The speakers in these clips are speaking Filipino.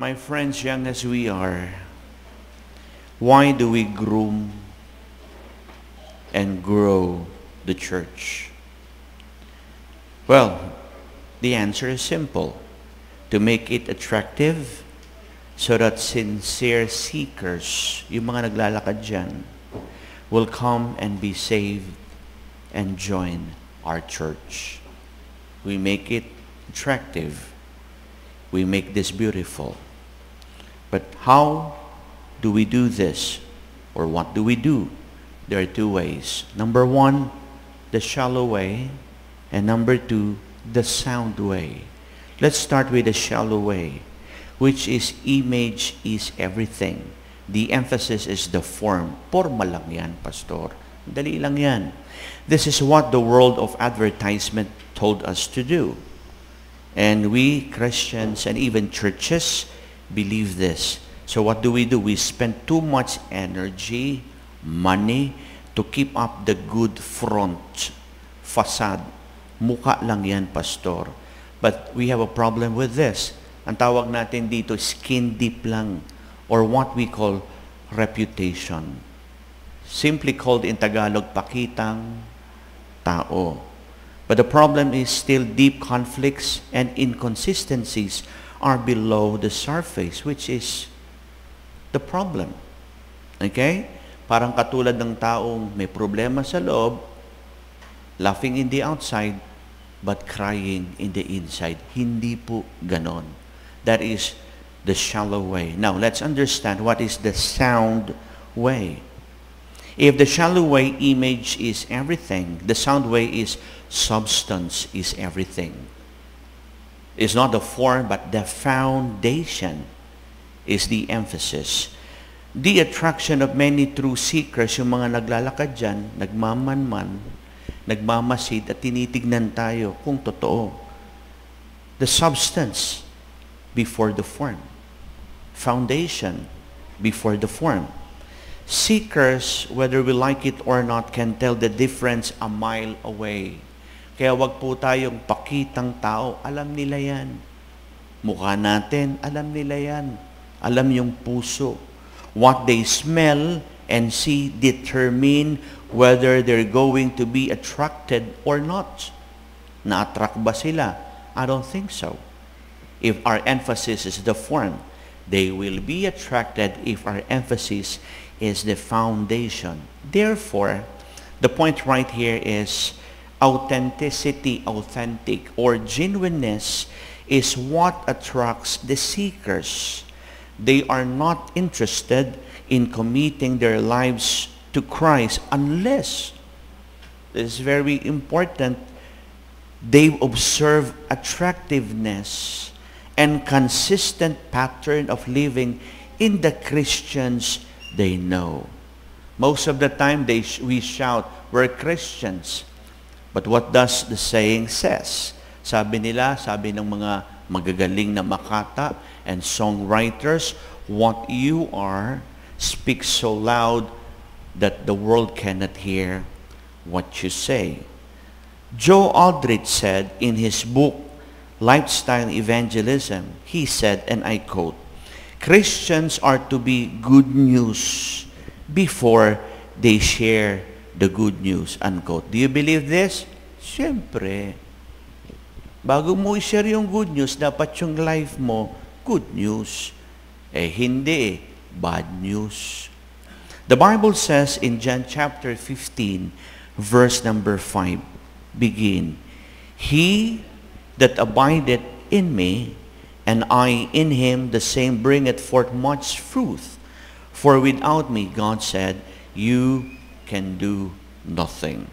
My friends, young as we are, why do we groom and grow the church? Well, the answer is simple. To make it attractive so that sincere seekers, yung mga naglalakad dyan, will come and be saved and join our church. We make it attractive. We make this beautiful. But how do we do this? Or what do we do? There are two ways. Number one, the shallow way. And number two, the sound way. Let's start with the shallow way, which is image is everything. The emphasis is the form. Forma lang yan, Pastor. Dali lang yan. This is what the world of advertisement told us to do. And we Christians and even churches believe this. So what do? We spend too much energy, money, to keep up the good front, facade. Mukha lang yan, Pastor. But we have a problem with this. Ang tawag natin dito, skin deep lang, or what we call reputation. Simply called in Tagalog, pakitang tao. But the problem is still deep conflicts and inconsistencies are below the surface, which is the problem. Okay? Parang katulad ng taong may problema sa loob, laughing in the outside, but crying in the inside. Hindi po ganon. That is the shallow way. Now, let's understand what is the sound way. If the shallow way, image is everything, the sound way is substance is everything. It's not the form, but the foundation is the emphasis. The attraction of many true seekers, yung mga naglalakad dyan, nagmamanman, nagmamasid at tinitignan tayo kung totoo. The substance before the form. Foundation before the form. Seekers, whether we like it or not, can tell the difference a mile away. Kaya wag po tayong pakitang tao. Alam nila yan. Mukha natin, alam nila yan. Alam yung puso. What they smell and see determine whether they're going to be attracted or not. Na-attract ba sila? I don't think so. If our emphasis is the form, they will be attracted if our emphasis is the foundation. Therefore, the point right here is authenticity, authentic, or genuineness is what attracts the seekers. They are not interested in committing their lives to Christ unless, this is very important, they observe attractiveness and consistent pattern of living in the Christians they know. Most of the time we shout, we're Christians. But what does the saying says? Sabi nila, sabi ng mga magagaling na makata and songwriters, what you are speaks so loud that the world cannot hear what you say. Joe Aldrich said in his book, Lifestyle Evangelism, he said, and I quote, Christians are to be good news before they share the good news, unquote. Do you believe this? Siyempre. Bago mo i-share yung good news, dapat yung life mo, good news. Hindi bad news. The Bible says in John chapter 15, verse number 5, begin, He that abideth in me, and I in him, the same bringeth forth much fruit. For without me, God said, you can do nothing.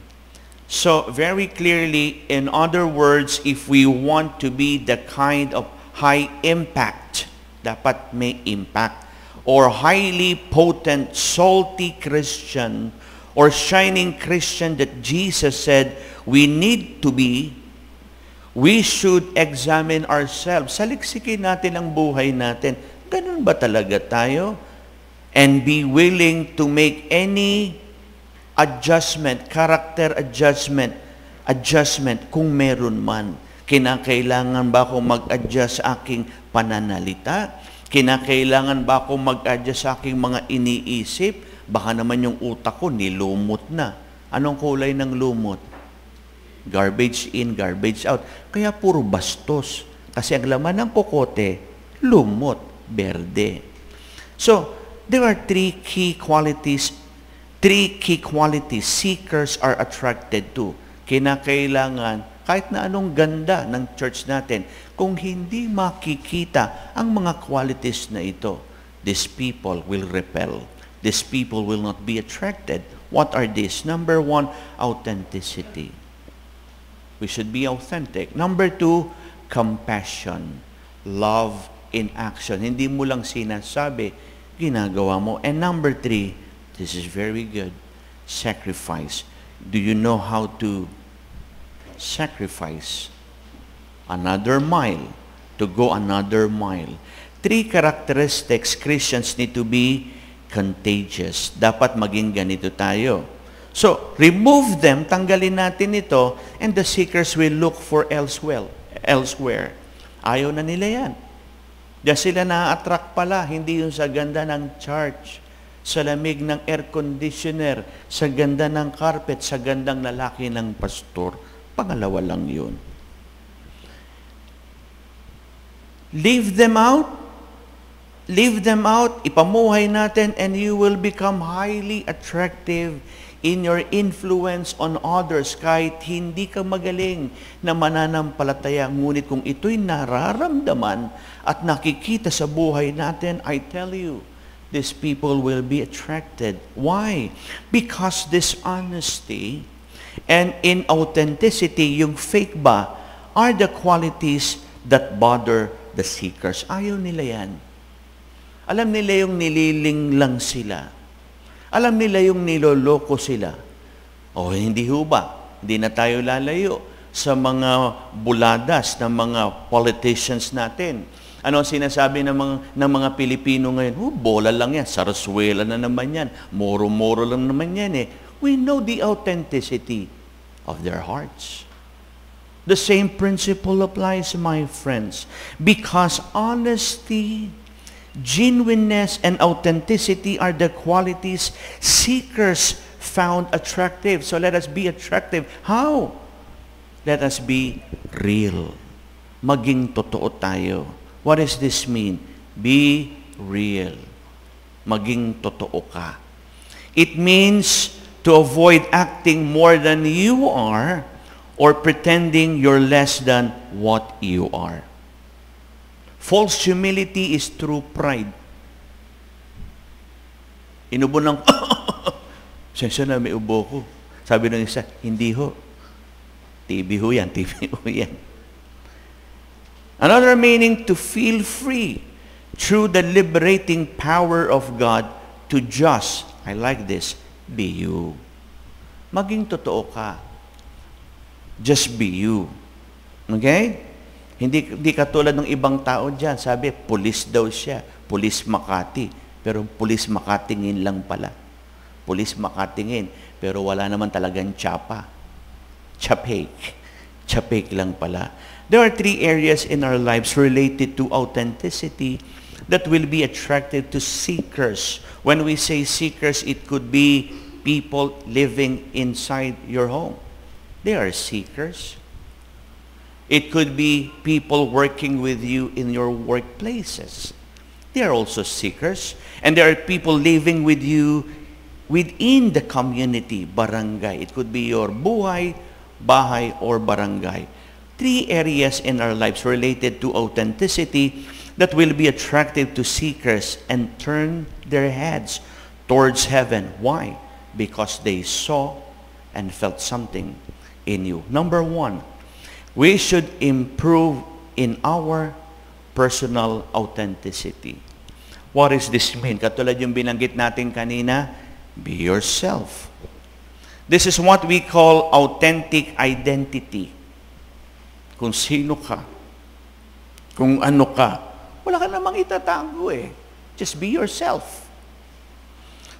So very clearly, in other words, if we want to be the kind of high impact, dapat may impact, or highly potent, salty Christian, or shining Christian that Jesus said we need to be, we should examine ourselves. Saliksikin natin ang buhay natin. Ganun ba talaga tayo? And be willing to make any adjustment, character adjustment kung meron man. Kinakailangan ba akong mag-adjust sa aking pananalita? Kinakailangan ba akong mag-adjust sa aking mga iniisip? Baka naman yung utak ko nilumot na. Anong kulay ng lumot? Garbage in, garbage out. Kaya puro bastos. Kasi ang laman ng kokote, lumot, berde. So, there are three key qualities seekers are attracted to. Kinakailangan, kahit na anong ganda ng church natin, kung hindi makikita ang mga qualities na ito, these people will repel. These people will not be attracted. What are these? Number one, authenticity. We should be authentic. Number two, compassion. Love in action. Hindi mo lang sinasabi, ginagawa mo. And number three, this is very good, sacrifice. Do you know how to sacrifice another mile, to go another mile? Three characteristics Christians need to be contagious. Dapat maging ganito tayo. So, remove them, tanggalin natin ito, and the seekers will look for elsewhere. Ayaw na nila yan. Diyan sila na-attract pala, hindi yung sa ganda ng church, sa lamig ng air conditioner, sa ganda ng carpet, sa gandang lalaki ng pastor. Pangalawa lang yun. Leave them out, ipamuhay natin, and you will become highly attractive in your influence on others. Kahit hindi ka magaling na mananampalataya, ngunit kung ito'y nararamdaman at nakikita sa buhay natin, I tell you, these people will be attracted. Why? Because this honesty and inauthenticity, yung fake ba, are the qualities that bother the seekers. Ayaw nila yan. Alam nila yung nililing lang sila. Alam nila yung niloloko sila. O hindi ho ba? Hindi na tayo lalayo sa mga buladas ng mga politicians natin. Ano ang sinasabi ng mga Pilipino ngayon? Bola lang yan, sarsuela na naman yan, moro-moro lang naman yan eh. We know the authenticity of their hearts. The same principle applies, my friends. Because honesty, genuineness, and authenticity are the qualities seekers found attractive. So let us be attractive. How? Let us be real. Maging totoo tayo. What does this mean? Be real. Maging totoo ka. It means to avoid acting more than you are or pretending you're less than what you are. False humility is true pride. Inubo ng, sensya na may ubo ko. Sabi ng isa, hindi ho. TB ho yan, TB ho yan. Another meaning, to feel free through the liberating power of God to just, I like this, be you. Maging totoo ka. Just be you. Okay? Hindi katulad ng ibang tao dyan. Sabi, pulis daw siya. Pulis Makati. Pero pulis Makatingin lang pala. Pulis Makatingin. Pero wala naman talagang tsapa. Chapake lang pala. There are three areas in our lives related to authenticity that will be attracted to seekers. When we say seekers, it could be people living inside your home. They are seekers. It could be people working with you in your workplaces. They are also seekers. And there are people living with you within the community, barangay. It could be your buhay, bahay, or barangay. Three areas in our lives related to authenticity that will be attractive to seekers and turn their heads towards heaven. Why? Because they saw and felt something in you. Number one, we should improve in our personal authenticity. What does this mean? Katulad yung binanggit natin kanina, be yourself. This is what we call authentic identity. Kung sino ka, kung ano ka, wala ka namang itatago eh. Just be yourself.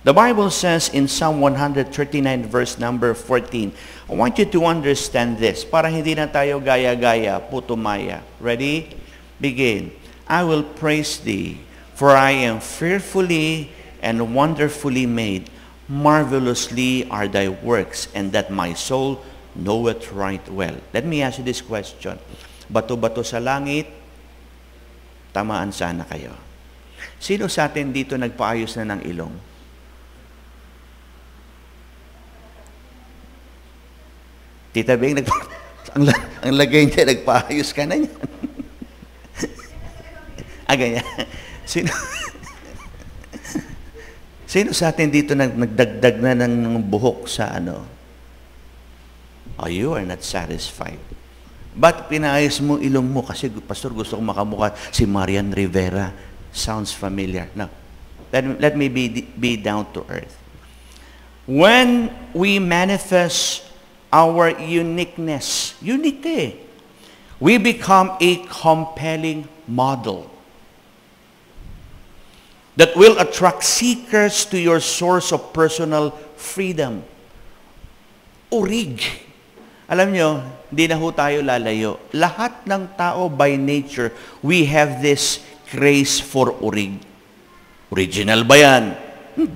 The Bible says in Psalm 139 verse number 14, I want you to understand this para hindi na tayo gaya-gaya, putumaya. Ready? Begin. I will praise thee, For I am fearfully and wonderfully made. Marvelously are thy works, and that my soul knoweth right well. Let me ask you this question. Bato-bato sa langit, tamaan sana kayo. Sino sa atin dito nagpaayos na ng ilong? Tita Beng, ang lagay niya, nagpaayos ka na yan. Ganyan. Sino sa atin dito nagdagdag na ng buhok sa ano? Oh, you are not satisfied. Ba't pinaayos mo ilong mo? Kasi, Pastor, gusto kong makamukha si Marian Rivera. Sounds familiar. No. Let me be down to earth. When we manifest our uniqueness, unique we become a compelling model that will attract seekers to your source of personal freedom. Urig. Alam nyo, hindi na ho tayo lalayo. Lahat ng tao by nature, we have this craze for urig. Original ba yan?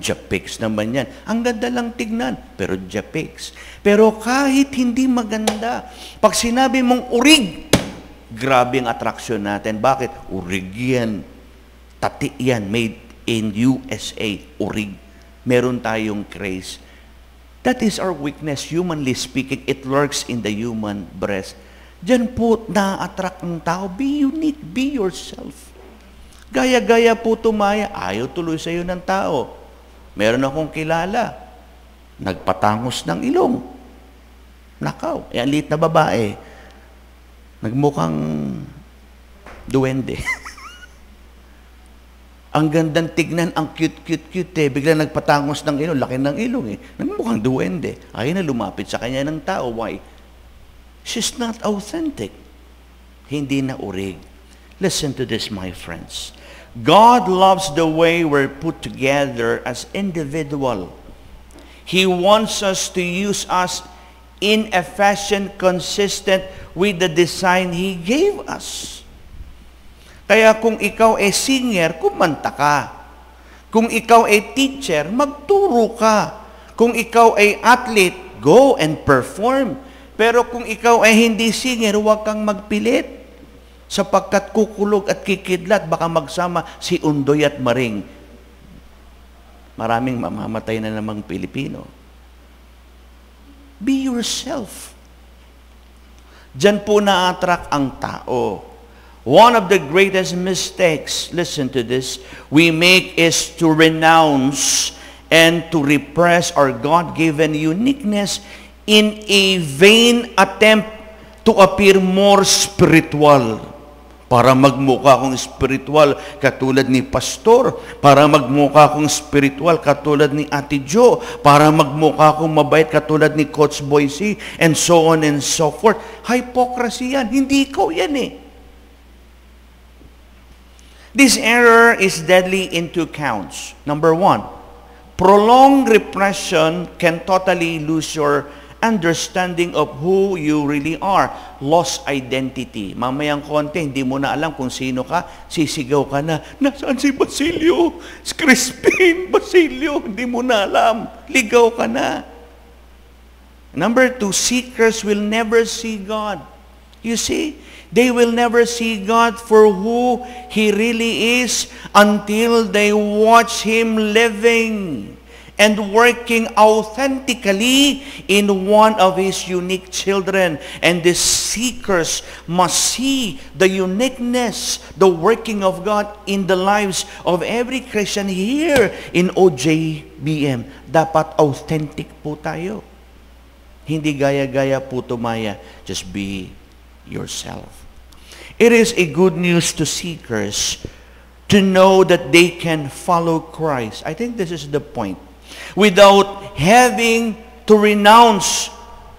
Japix naman yan. Ang ganda lang tignan, pero Japix. Pero kahit hindi maganda, pag sinabi mong urig, grabe ang attraction natin. Bakit? Urig yan. Tati yan, made in USA, urig. Meron tayong craze. That is our weakness, humanly speaking. It lurks in the human breast. Diyan po na-attract ng tao. Be unique, be yourself. Gaya-gaya po tumaya, ayaw tuloy sa iyo ng tao. Meron akong kilala, nagpatangos ng ilong. Nakaw, ang liit na babae, nagmukhang duwende. Ang gandang tignan, ang cute bigla nagpatangos ng ilong, laki ng ilong Nagmukhang duwende. Ayaw na lumapit sa kanya ng tao. Why? She's not authentic. Hindi na urig. Listen to this, my friends. God loves the way we're put together as individual. He wants us to use us in a fashion consistent with the design He gave us. Kaya kung ikaw ay singer, kumanta ka. Kung ikaw ay teacher, magturo ka. Kung ikaw ay athlete, go and perform. Pero kung ikaw ay hindi singer, huwag kang magpilit. Sapagkat kukulog at kikidlat, baka magsama si Undoy at Maring. Maraming mamamatay na namang Pilipino. Be yourself. Diyan po na-attract ang tao. One of the greatest mistakes, listen to this, we make is to renounce and to repress our God-given uniqueness in a vain attempt to appear more spiritual. Para magmukha akong spiritual katulad ni Pastor, para magmukha akong spiritual katulad ni Ate Jo, para magmukha akong mabait katulad ni Coach Boyce, and so on and so forth. Hypocrisy yan. Hindi ikaw yan This error is deadly in two counts. Number one, prolonged repression can totally lose your understanding of who you really are. Lost identity. Mamayang konti, hindi mo na alam kung sino ka, sisigaw ka na, nasaan si Basilio? Si Crispin, Basilio, hindi mo na alam. Ligaw ka na. Number two, seekers will never see God. You see? They will never see God for who He really is until they watch Him living and working authentically in one of His unique children. And the seekers must see the uniqueness, the working of God in the lives of every Christian here in OJBM. Dapat authentic po tayo. Hindi gaya-gaya po tumaya. Just be yourself. It is a good news to seekers to know that they can follow Christ. I think this is the point. Without having to renounce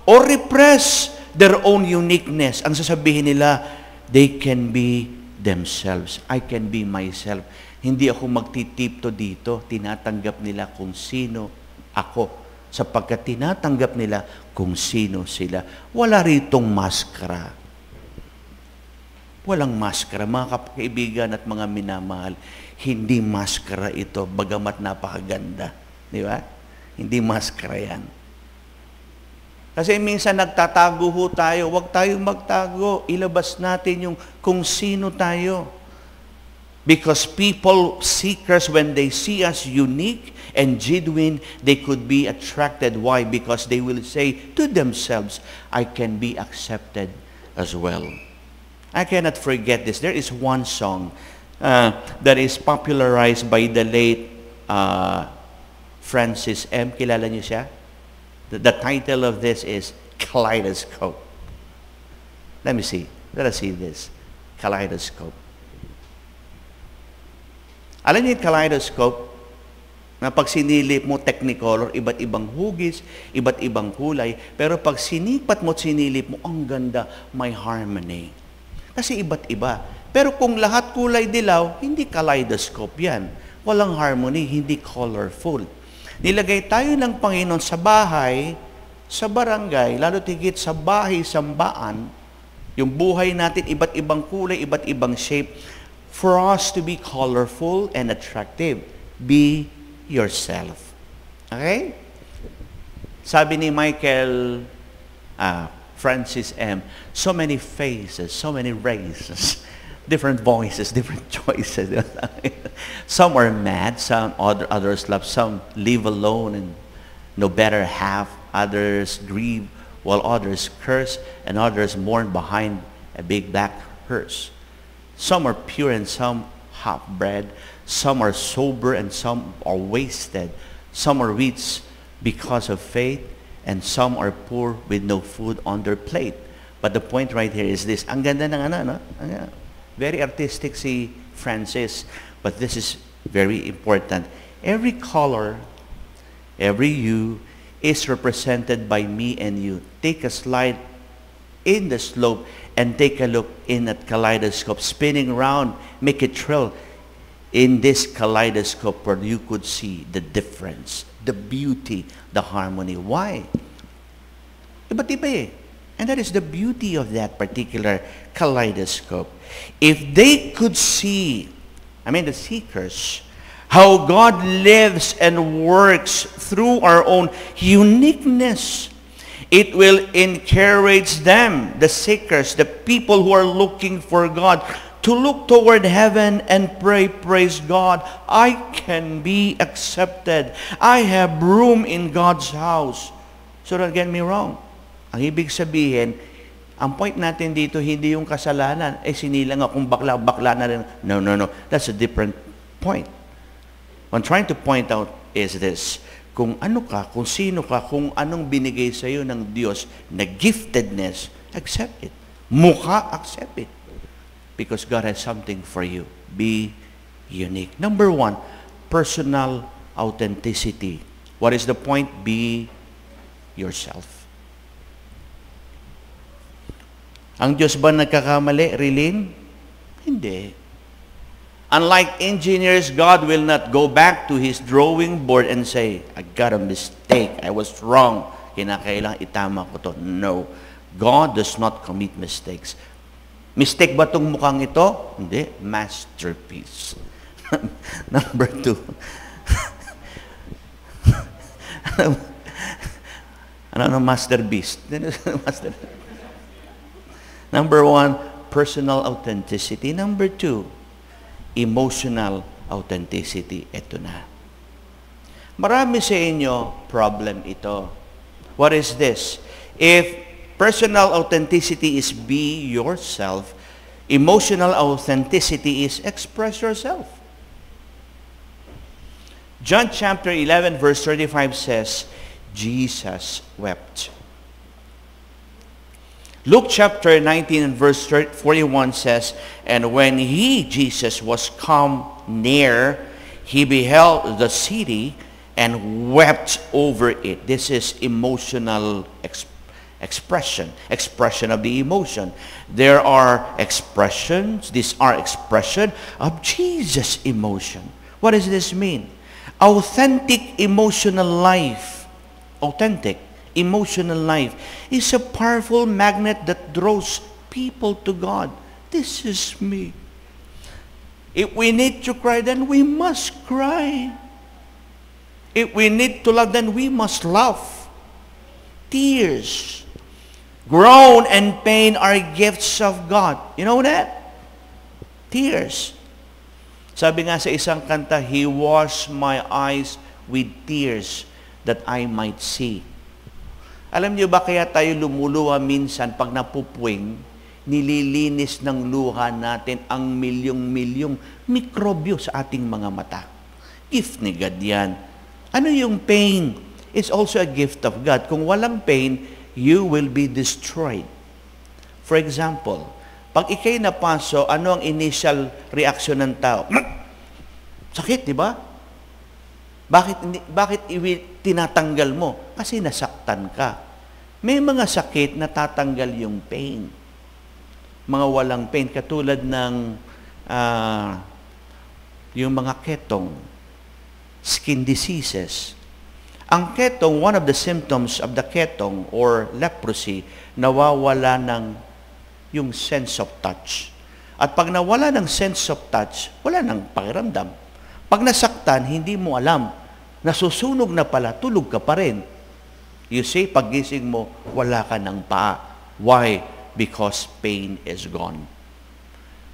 or repress their own uniqueness. Ang sasabihin nila, they can be themselves. I can be myself. Hindi ako magtitipto dito. Tinatanggap nila kung sino ako. Sapagkat tinatanggap nila kung sino sila. Wala ritong maskara. Walang maskara. Mga kaibigan at mga minamahal, hindi maskara ito, bagamat napakaganda. Di ba? Hindi maskara yan. Kasi minsan nagtatago ho tayo. Huwag tayong magtago. Ilabas natin yung kung sino tayo. Because people, seekers, when they see us unique and genuine, they could be attracted. Why? Because they will say to themselves, I can be accepted as well. I cannot forget this. There is one song that is popularized by the late Francis M. Kilala niyo siya? The title of this is Kaleidoscope. Let me see. Let us see this. Kaleidoscope. Alam niyo yung kaleidoscope? Na pag sinilip mo technicolor, iba't ibang hugis, iba't ibang kulay, pero pag sinipat mo at sinilip mo, ang ganda, may harmony. Kasi iba't iba. Pero kung lahat kulay dilaw, hindi kaleidoscope yan. Walang harmony, hindi colorful. Nilagay tayo ng Panginoon sa bahay, sa barangay, lalo tigit sa bahay, sambaan, yung buhay natin, iba't ibang kulay, iba't ibang shape, for us to be colorful and attractive. Be yourself. Okay? Sabi ni Michael Francis M., so many faces, so many races, different voices, different choices. Some are mad, some others love, some live alone and no better half, others grieve, while others curse, and others mourn behind a big black hearse. Some are pure and some half-bred, some are sober and some are wasted, some are rich because of faith, and some are poor with no food on their plate. But the point right here is this. Ang ganda ng no? Very artistic si Francis, but this is very important. Every color, every hue is represented by me and you. Take a slide in the slope and take a look in at kaleidoscope, spinning around, make it thrill. In this kaleidoscope where you could see the difference, the beauty, the harmony. Why? Iba't iba eh. And that is the beauty of that particular kaleidoscope. If they could see, the seekers, how God lives and works through our own uniqueness, it will encourage them, the seekers, the people who are looking for God, to look toward heaven and pray, praise God, I can be accepted. I have room in God's house. So don't get me wrong. Ang ibig sabihin, ang point natin dito, hindi yung kasalanan. Sinilang akong bakla na rin. No. That's a different point. What I'm trying to point out is this. Kung ano ka, kung sino ka, kung anong binigay sa iyo ng Diyos na giftedness, accept it. Mukha, accept it. Because God has something for you. Be unique. Number 1, personal authenticity. What is the point? Be yourself. Ang Diyos ba nagkakamali, Rilin? Hindi. Unlike engineers, God will not go back to His drawing board and say, I got a mistake. I was wrong. Kinakailangan itama ko to. No. God does not commit mistakes. Mistake ba itong mukhang ito? Hindi. Masterpiece. Number 2. Ano masterpiece? Number 1, personal authenticity. Number 2, emotional authenticity. Ito na. Marami sa inyo, problem ito. What is this? If personal authenticity is be yourself, emotional authenticity is express yourself. John chapter 11 verse 35 says, Jesus wept. Luke chapter 19 and verse 41 says, and when he, Jesus, was come near, he beheld the city and wept over it. This is emotional expression of the emotion. There are expressions, these are expression of Jesus' emotion. What does this mean? Authentic emotional life, authentic emotional life is a powerful magnet that draws people to God. This is me. If we need to cry, then we must cry. If we need to laugh, then we must laugh. Tears, groan, and pain are gifts of God. You know that? Tears. Sabi nga sa isang kanta, He washed my eyes with tears that I might see. Alam niyo ba kaya tayo lumuluha minsan pag napupuwing, nililinis ng luha natin ang milyong-milyong mikrobyo sa ating mga mata. Gift ni God yan. Ano yung pain? It's also a gift of God. Kung walang pain, you will be destroyed. For example, pag ikay napaso, ano ang initial reaction ng tao? Sakit, di ba? Bakit tinatanggal mo? Kasi nasaktan ka. May mga sakit na tatanggal yung pain. Mga walang pain, katulad ng yung mga ketong, skin diseases. Ang ketong, one of the symptoms of the ketong or leprosy, nawawala ng yung sense of touch. At pag nawala ng sense of touch, wala ng pakiramdam. Pag nasaktan, hindi mo alam. Nasusunog na pala, tulog ka pa rin. You see, paggising mo, wala ka ng paa. Why? Because pain is gone.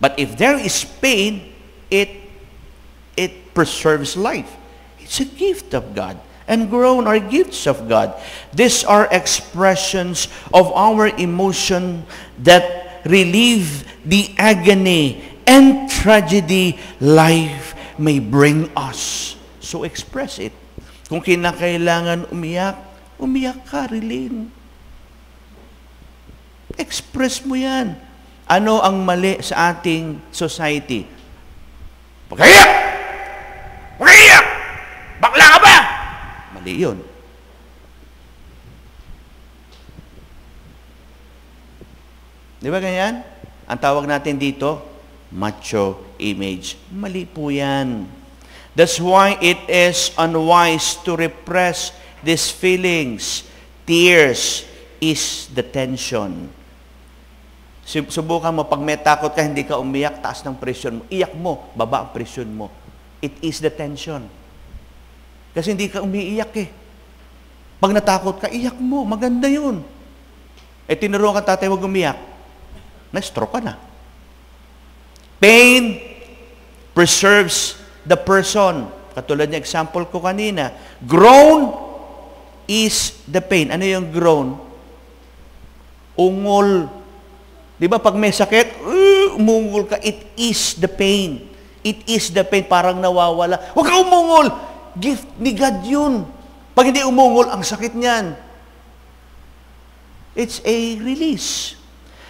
But if there is pain, it preserves life. It's a gift of God. And groan are gifts of God. These are expressions of our emotion that relieve the agony and tragedy life may bring us. So express it. Kung kinakailangan umiyak, umiyak ka, Rilin. Express mo yan. Ano ang mali sa ating society? Pag-iyak! Pag-iyak! Bakla ka ba? Mali yun. Di ba ganyan? Ang tawag natin dito, macho image. Mali po yan. That's why it is unwise to repress these feelings. Tears is the tension. Subukan mo, pag may takot ka, hindi ka umiyak, taas ng presyon mo. Iyak mo, baba ang presyon mo. It is the tension. Kasi hindi ka umiiyak eh. Pag natakot ka, iyak mo. Maganda yun. Eh, tinuruan ka tatay, huwag umiyak. Na-stroke ka na. Pain preserves the person. Katulad ng example ko kanina. Groan is the pain. Ano yung groan? Ungol. Di ba pag may sakit, umungol ka, it is the pain. It is the pain. Parang nawawala. Huwag ka umungol! Gift ni God yun. Pag hindi umungol, ang sakit niyan. It's a release.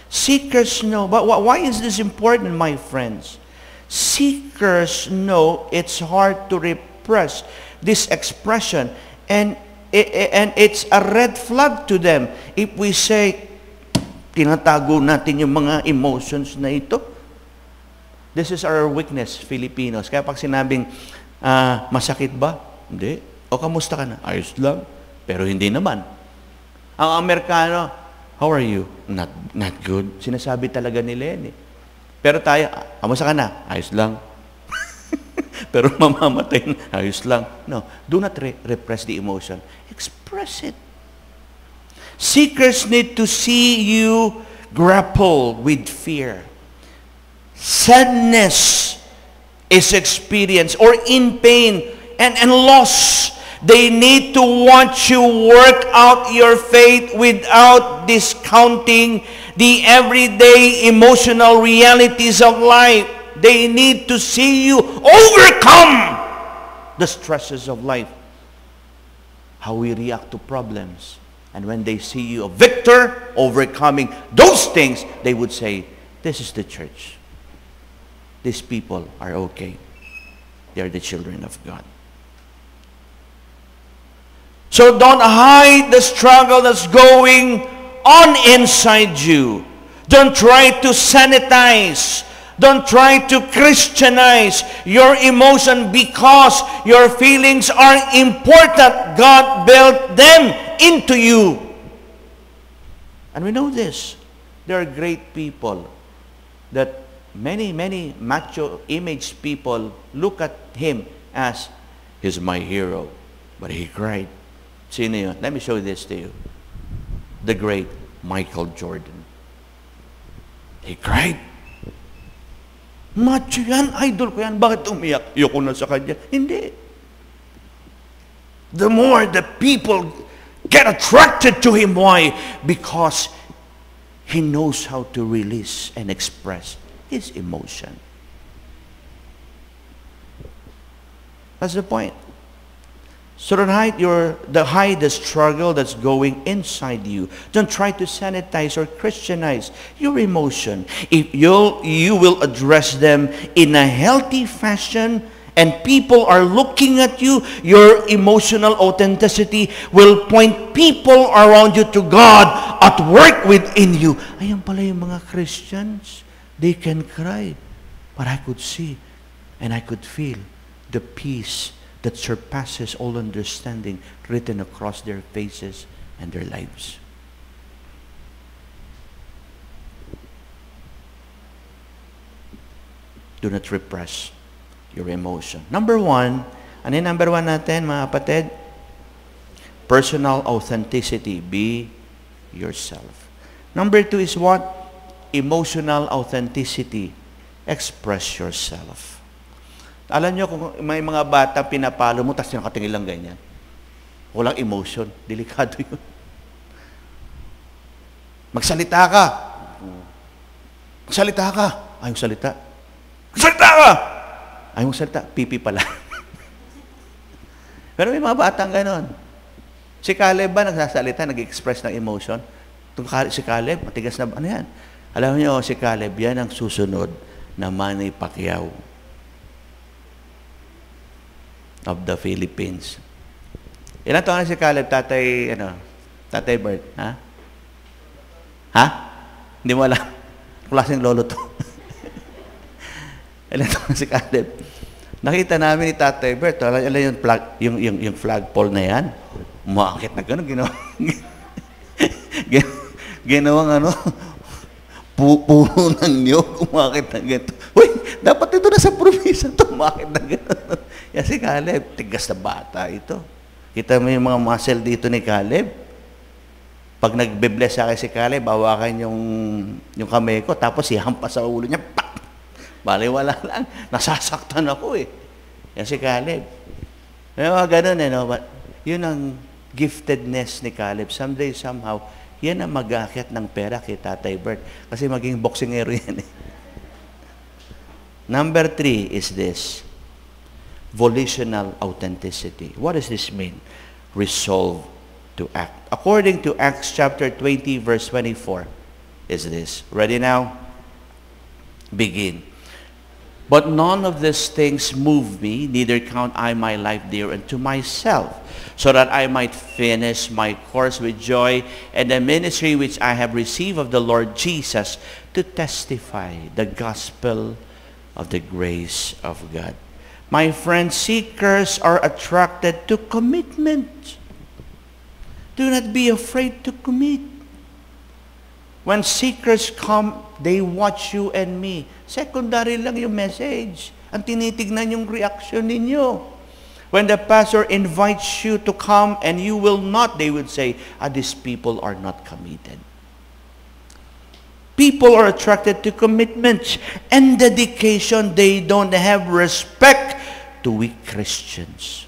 Seekers know. But why is this important, my friends? Seekers know it's hard to repress this expression. And it's a red flag to them if we say, tinatago natin yung mga emotions na ito. This is our weakness, Filipinos. Kaya pag sinabing, masakit ba? Hindi. O kamusta ka na? Ayos lang. Pero hindi naman. Ang Amerikano, how are you? Not good. Sinasabi talaga nila yan eh. Pero tayo, kamusta ka na? Ayos lang. Pero mamamatay na, ayos lang. No, do not repress the emotion. Express it. Seekers need to see you grapple with fear. Sadness is experienced or in pain and loss. They need to watch you work out your faith without discounting the everyday emotional realities of life. They need to see you overcome the stresses of life. How we react to problems. And when they see you a victor, overcoming those things, they would say, this is the church. These people are okay. They are the children of God. So don't hide the struggle that's going on inside you. Don't try to sanitize. Don't try to Christianize your emotion because your feelings are important. God built them into you. And we know this. There are great people that many macho image people look at him as, he's my hero. But he cried. Sino yun? Let me show this to you. The great Michael Jordan. He cried. Macho yan, idol ko yan. Bakit umiyak? Ayoko na sa kanya. Hindi. The more the people get attracted to him. Why? Because he knows how to release and express his emotion. That's the point. So don't hide the struggle that's going inside you. Don't try to sanitize or Christianize your emotion. If you will address them in a healthy fashion, and people are looking at you, your emotional authenticity will point people around you to God at work within you. Ayan pala yung mga Christians. They can cry. But I could see and I could feel the peace that surpasses all understanding written across their faces and their lives. Do not repress your emotion. Number one, ano yung number one natin, mga kapatid? Personal authenticity. Be yourself. Number two is what? Emotional authenticity. Express yourself. Alam nyo, kung may mga bata pinapalo mo, tapos nakatingin lang ganyan. Walang emotion. Delikado yun. Magsalita ka. Magsalita ka. Ayaw salita. Magsalita ka! Ayaw salita. Pipi pala. Pero may mga batang ganon. Si Caleb ba nagsasalita, nag-express ng emotion? Si Caleb, matigas na, ano yan? Alam niyo, si Caleb, yan ang susunod na Manny Pacquiao of the Philippines. Ilan taon na si Caleb, Tatay Bert, ha? Ha? Hindi mo alam. Klaseng lolo to. Ilan taon na si Caleb? Nakita namin ni Tatay Bert, alam yung flagpole na yan, umakit na gano'n, ginawang puno ng niyog, umakit na gano'n. Uy, dapat ito na sa probinsya, umakit na gano'n. Yan si Caleb, tigas na bata ito. Kita mo yung mga muscle dito ni Caleb. Pag nagbe-bless sa akin si Caleb, bawakan yung kamay ko, tapos ihampas sa ulo niya, pak! Baliwala lang. Nasasaktan ako eh. Yan si Caleb. May mga ganun no? But yun ang giftedness ni Caleb. Someday, somehow, yan ang mag-aakyat ng pera kay Tatay Bert. Kasi maging boksingero yan eh. Number 3 is this. Volitional authenticity. What does this mean? Resolve to act. According to Acts chapter 20, verse 24, is this. Ready now? Begin. But none of these things move me, neither count I my life dear unto myself, so that I might finish my course with joy and the ministry which I have received of the Lord Jesus to testify the gospel of the grace of God. My friends, seekers are attracted to commitment. Do not be afraid to commit. When seekers come, they watch you and me. Secondary lang yung message. Ang tinitignan yung reaction ninyo. When the pastor invites you to come and you will not, they would say, these people are not committed. People are attracted to commitment and dedication. They don't have respect to weak Christians.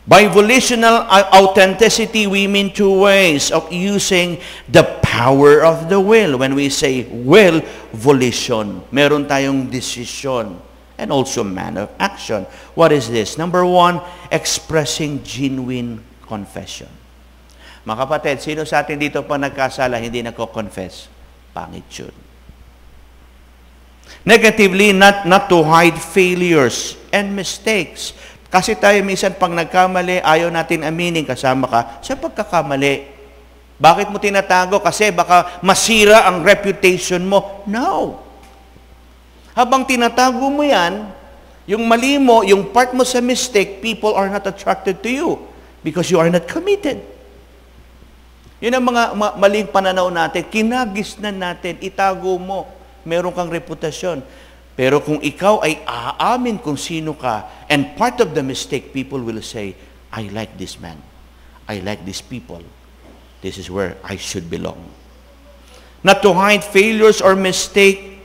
By volitional authenticity, we mean two ways of using the power of the will. When we say will, volition. Meron tayong decision and also man of action. What is this? Number 1, expressing genuine confession. Mga kapatid, sino sa atin dito pa nagkasala, hindi nagko-confess? Pangit yun. Negatively, not to hide failures and mistakes. Kasi tayo minsan pag nagkamali, ayaw natin aminin, kasama ka sa pagkakamali. Bakit mo tinatago? Kasi baka masira ang reputation mo. No. Habang tinatago mo yan, yung mali mo, yung part mo sa mistake, people are not attracted to you because you are not committed. Yun ang mga maling pananaw natin. Kinagisnan natin, itago mo. Meron kang reputasyon. Pero kung ikaw ay aamin kung sino ka, and part of the mistake, people will say, I like this man. I like these people. This is where I should belong. Not to hide failures or mistake,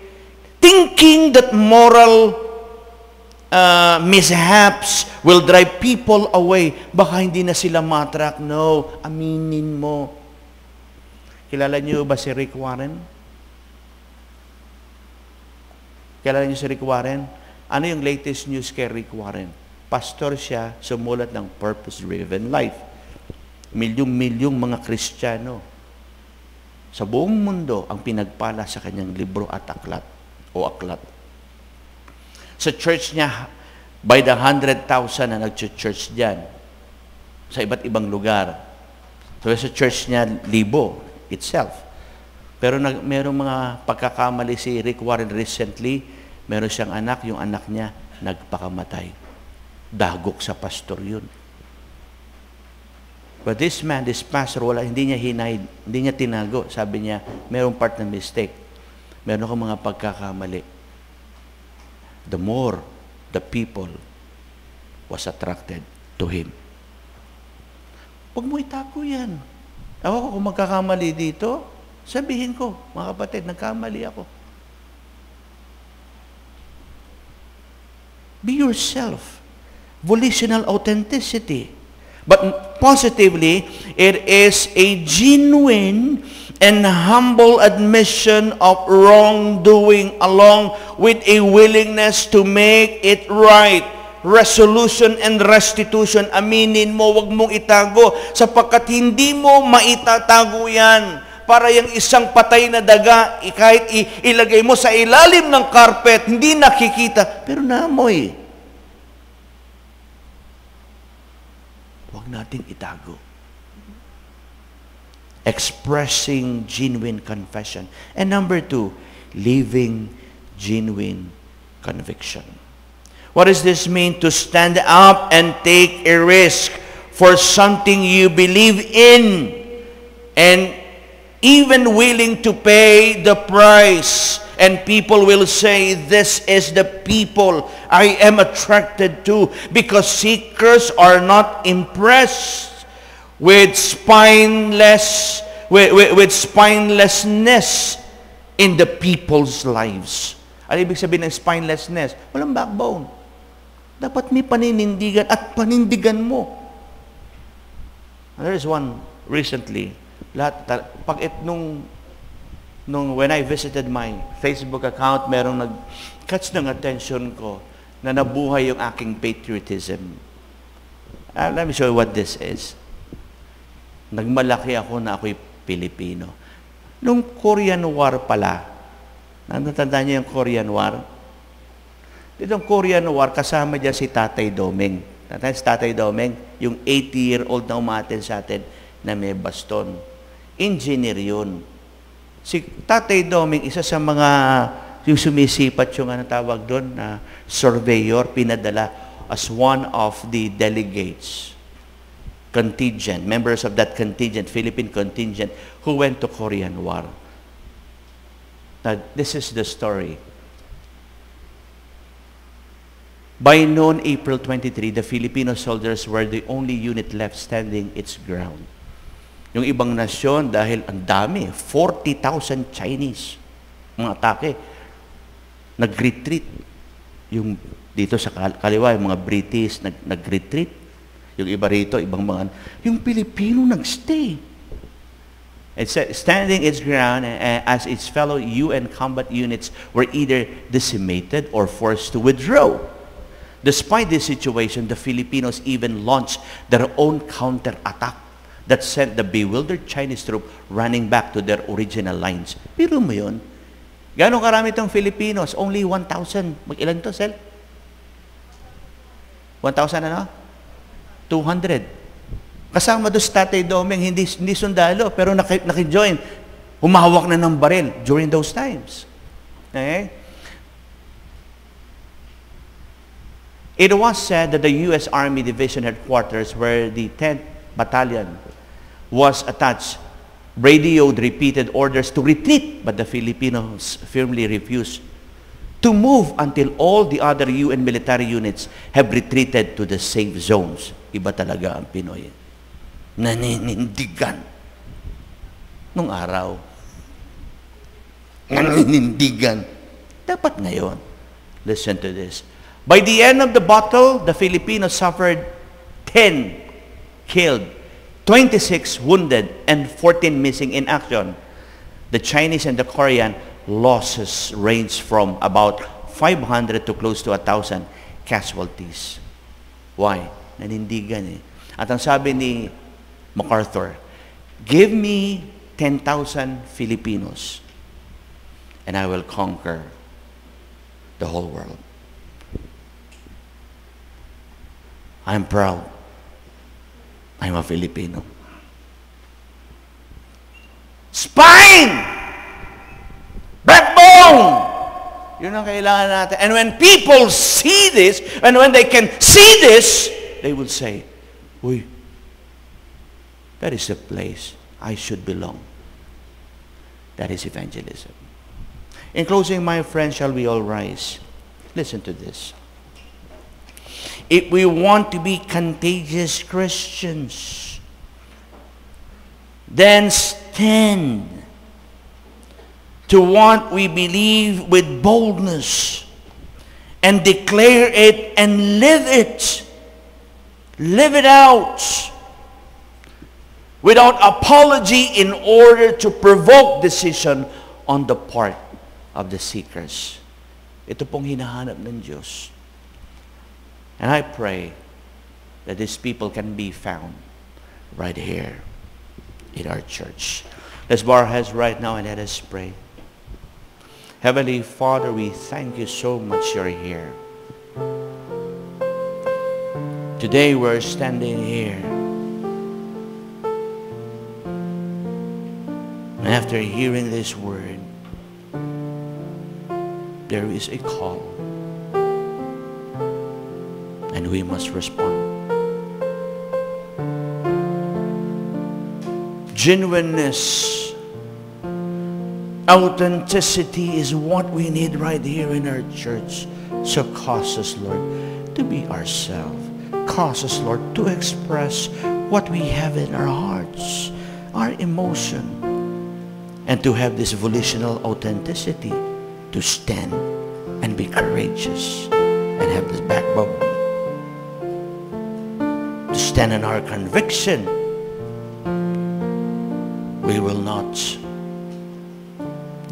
thinking that moral mishaps will drive people away. Baka hindi na sila matrak. No, aminin mo. Kilala niyo ba si Rick Warren? Kilala niyo si Rick Warren? Ano yung latest news kay Rick Warren? Pastor siya, sumulat ng Purpose-Driven Life. Milyong-milyong mga Kristiyano sa buong mundo ang pinagpala sa kanyang libro at aklat o aklat. Sa church niya, by the 100,000 na nag-church diyan sa iba't ibang lugar. So sa church niya, libo itself. Pero merong mga pagkakamali si Rick Warren recently, meron siyang anak, yung anak niya nagpakamatay. Dagok sa pastor yun. But this man, this pastor, hindi niya hinahid, hindi niya tinago. Sabi niya, merong part ng mistake. Meron akong mga pagkakamali. The more the people was attracted to him. Huwag mo itago yan. Ako kung magkakamali dito, sabihin ko, mga kapatid, nagkamali ako. Be yourself. Volitional authenticity. But positively, it is a genuine and humble admission of wrongdoing along with a willingness to make it right. Resolution and restitution. Aminin mo, wag mong itago sapagkat hindi mo maitatago yan. Para yung isang patay na daga, kahit ilagay mo sa ilalim ng carpet, hindi nakikita, pero naamoy. Huwag nating itago. Expressing genuine confession. And number 2, living genuine conviction. What does this mean? To stand up and take a risk for something you believe in and even willing to pay the price. And people will say, this is the people I am attracted to, because seekers are not impressed with spinelessness in the people's lives. Ano ibig sabihin ng spinelessness? Walang backbone. Dapat may paninindigan at panindigan mo. And there is one recently, when I visited my Facebook account, merong nag-catch ng attention ko na nabuhay yung aking patriotism. Let me show you what this is. Nagmalaki ako na ako'y Pilipino. Nung Korean War pala, natandaan niyo yung Korean War? Ditong Korean War, kasama dyan si Tatay Domeng. Si Tatay Domeng, yung 80-year-old na umaten sa atin na may baston. Engineer yun. Si Tatay Domeng, isa sa mga yung sumisipat yung tawag doon na surveyor, pinadala as one of the delegates, contingent, members of that contingent, Philippine contingent, who went to Korean War. Now, this is the story. By noon, April 23, the Filipino soldiers were the only unit left standing its ground. Yung ibang nasyon, dahil ang dami, 40,000 Chinese, mga atake, nag-retreat. Yung dito sa kaliwa, yung mga British, nag-retreat. Yung iba rito, ibang mga, yung Pilipino nag-stay. It's standing its ground as its fellow UN combat units were either decimated or forced to withdraw. Despite this situation, the Filipinos even launched their own counter-attack that sent the bewildered Chinese troop running back to their original lines. Pero mo yun? Gano'ng karami itong Filipinos? Only 1,000. Mag-ilan to, Sel? 1,000 ano? 200. Kasama doon sa Tatay Domeng, hindi sundalo, pero naki-join. Humahawak na ng baril during those times. Okay? It was said that the U.S. Army Division headquarters, where the 10th Battalion was attached, radioed repeated orders to retreat, but the Filipinos firmly refused to move until all the other UN military units have retreated to the safe zones. Iba talaga ang Pinoy. Naninindigan. Nung araw. Naninindigan. Dapat ngayon. Listen to this. By the end of the battle, the Filipinos suffered 10 killed, 26 wounded, and 14 missing in action. The Chinese and the Korean losses range from about 500 to close to 1,000 casualties. Why? Nanindigan eh. At ang sabi ni MacArthur, give me 10,000 Filipinos and I will conquer the whole world. I'm proud. I'm a Filipino. Spine! Backbone! Yun ang kailangan natin. And when people see this, and when they can see this, they will say, uy, that is the place I should belong. That is evangelism. In closing, my friends, shall we all rise? Listen to this. If we want to be contagious Christians, then stand to what we believe with boldness and declare it and live it. Live it out without apology in order to provoke decision on the part of the seekers. Ito pong hinahanap ng Diyos. And I pray that these people can be found right here in our church. Let's bow our heads right now and let us pray. Heavenly Father, we thank you so much you're here. Today we're standing here. And after hearing this word, there is a call. And we must respond. Genuineness, authenticity is what we need right here in our church. So cause us, Lord, to be ourselves. Cause us, Lord, to express what we have in our hearts, our emotion, and to have this volitional authenticity to stand and be courageous and have this backbone. To stand in our conviction. We will not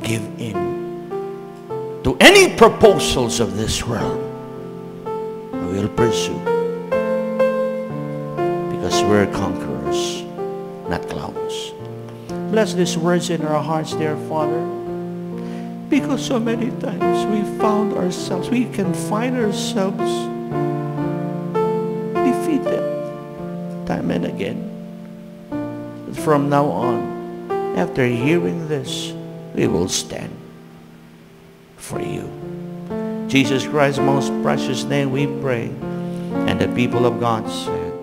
give in to any proposals of this world. We will pursue because we're conquerors, not clowns. Bless these words in our hearts, dear Father, because so many times we can find ourselves defeated time and again. But from now on, after hearing this, we will stand for you. Jesus Christ's most precious name we pray. And the people of God said,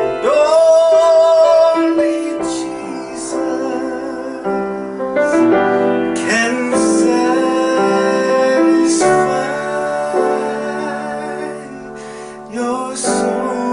And only Jesus can satisfy your soul.